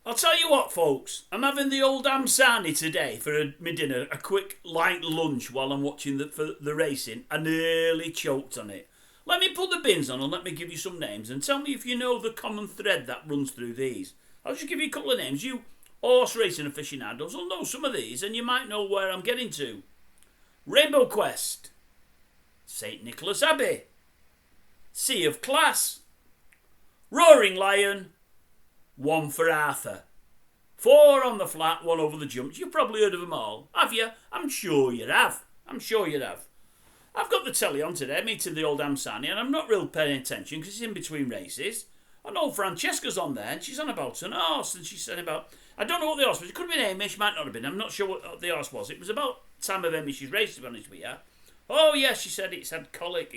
I'll tell you what, folks. I'm having the old SARNIE today for my dinner, a quick light lunch while I'm watching the racing. I nearly choked on it. Let me put the bins on and let me give you some names and tell me if you know the common thread that runs through these. I'll just give you a couple of names. You horse racing aficionados will know some of these and you might know where I'm getting to. Rainbow Quest, St Nicholas Abbey, Sea of Class, Roaring Lion, One for Arthur. 4 on the flat, 1 over the jumps. You've probably heard of them all. Have you? I'm sure you have. I've got the telly on today, meeting the old SARNIE, and I'm not really paying attention because it's in between races. I know Francesca's on there, and she's on about an horse, and she's saying about, I don't know what the horse was. It could have been Amish, might not have been. I'm not sure what the horse was. It was about time of Amish's race, to be honest with you. Oh, yeah, she said it's had colic,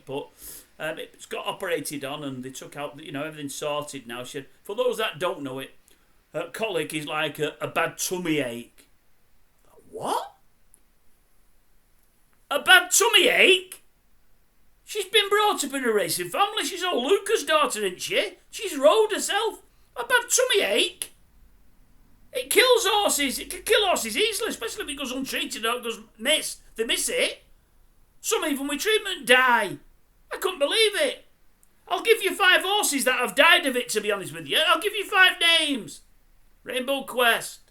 but it's got operated on, and they took out, everything's sorted now. She said, for those that don't know it, colic is like a bad tummy ache. What? A bad tummy ache? She's been brought up in a racing family. She's old Luca's daughter, isn't she? She's rode herself. A bad tummy ache? It kills horses. It can kill horses easily, especially if it goes untreated or it goes miss. They miss it. Some even with treatment die. I couldn't believe it. I'll give you 5 horses that have died of it, to be honest with you. I'll give you 5 names. Rainbow Quest,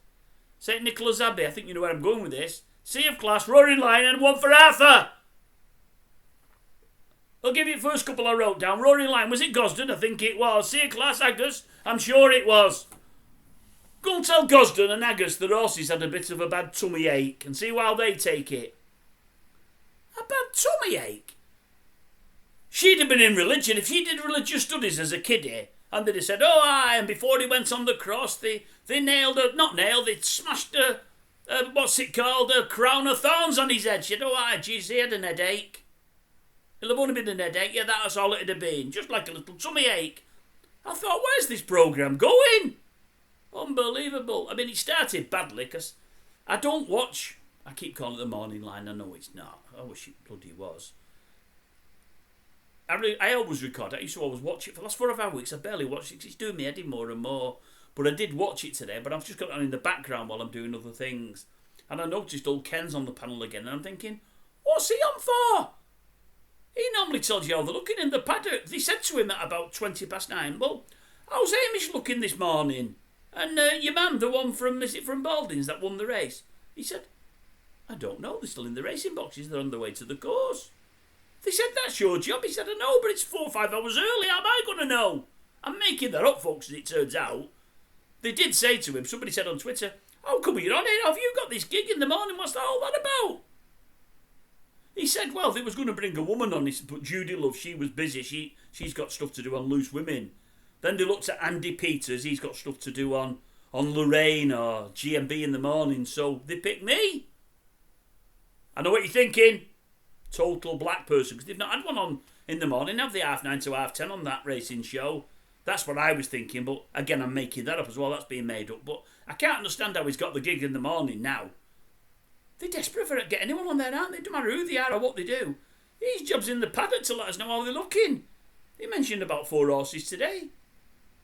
St Nicholas Abbey, I think you know where I'm going with this. Sea of Class, Roaring Lion, and One for Arthur. I'll give you the first couple I wrote down. Roaring Lion, was it Gosden? I think it was. Sea of Class, Agus, I'm sure it was. Go and tell Gosden and Agus the horses had a bit of a bad tummy ache and see how they take it. A bad tummy ache? She'd have been in religion if she did religious studies as a kiddie. And they'd have said, oh, aye, and before he went on the cross, they smashed a crown of thorns on his head. She said, oh, aye, geez, he had an headache. It'll have only been an headache, yeah, that's all it'd have been, just like a little tummy ache. I thought, where's this programme going? Unbelievable. I mean, it started badly, because I don't watch, I keep calling it the morning line, I know it's not, I wish it bloody was. I always record. I used to always watch it for the last 4 or 5 weeks. I barely watched it because it's doing me head in more and more. But I did watch it today, but I've just got it on in the background while I'm doing other things. And I noticed old Ken's on the panel again, and I'm thinking, what's he on for? He normally tells you how they're looking in the paddock. They said to him at about 9:20, well, how's Hamish looking this morning? And your man, the one from Baldings that won the race? He said, I don't know. They're still in the racing boxes. They're on their way to the course. They said, that's your job. He said, I know, but it's 4 or 5 hours early. How am I going to know? I'm making that up, folks, as it turns out. They did say to him, somebody said on Twitter, how come you're on it? Have you got this gig in the morning? What's that all that about? He said, well, they was going to bring a woman on this, but Judy Love, she was busy. She's got stuff to do on Loose Women. Then they looked at Andy Peters. He's got stuff to do on Lorraine or GMB in the morning. So they picked me. I know what you're thinking. Total black person, because they've not had one on in the morning, have they? 9:30 to 10:30 on that racing show. That's what I was thinking, but again, I'm making that up as well. That's being made up. But I can't understand how he's got the gig in the morning now. They're desperate for it. Get anyone on there, aren't they? Don't matter who they are or what they do. His job's in the paddock to let us know how they're looking. He mentioned about 4 horses today.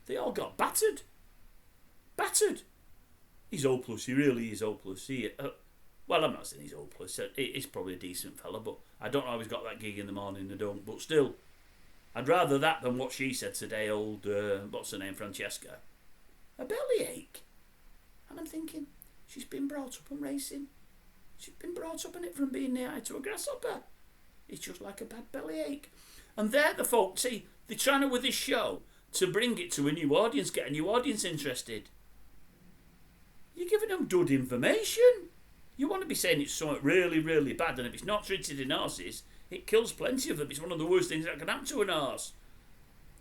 They all got battered. Battered. He's hopeless. He really is hopeless. Well, I'm not saying he's hopeless. He's probably a decent fella, but I don't know how he's got that gig in the morning. I don't. But still, I'd rather that than what she said today, old, what's her name, Francesca. A bellyache. And I'm thinking, she's been brought up on racing. She's been brought up in it from being near to a grasshopper. It's just like a bad bellyache. And they're the folks, see, they're trying to, with this show, to bring it to a new audience, get a new audience interested. You're giving them dud information. You want to be saying it's something really, really bad, and if it's not treated in horses, it kills plenty of them. It's one of the worst things that can happen to an horse.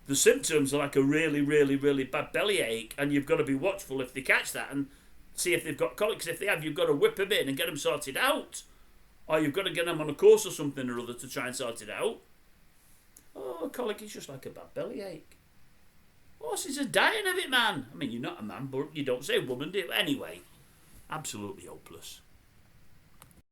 The symptoms are like a really, really, really bad bellyache, and you've got to be watchful if they catch that and see if they've got colic. 'Cause if they have, you've got to whip them in and get them sorted out. Or you've got to get them on a course or something or other to try and sort it out. Oh, colic is just like a bad bellyache. Horses are dying of it, man. I mean, you're not a man, but you don't say woman, do you? Anyway, absolutely hopeless.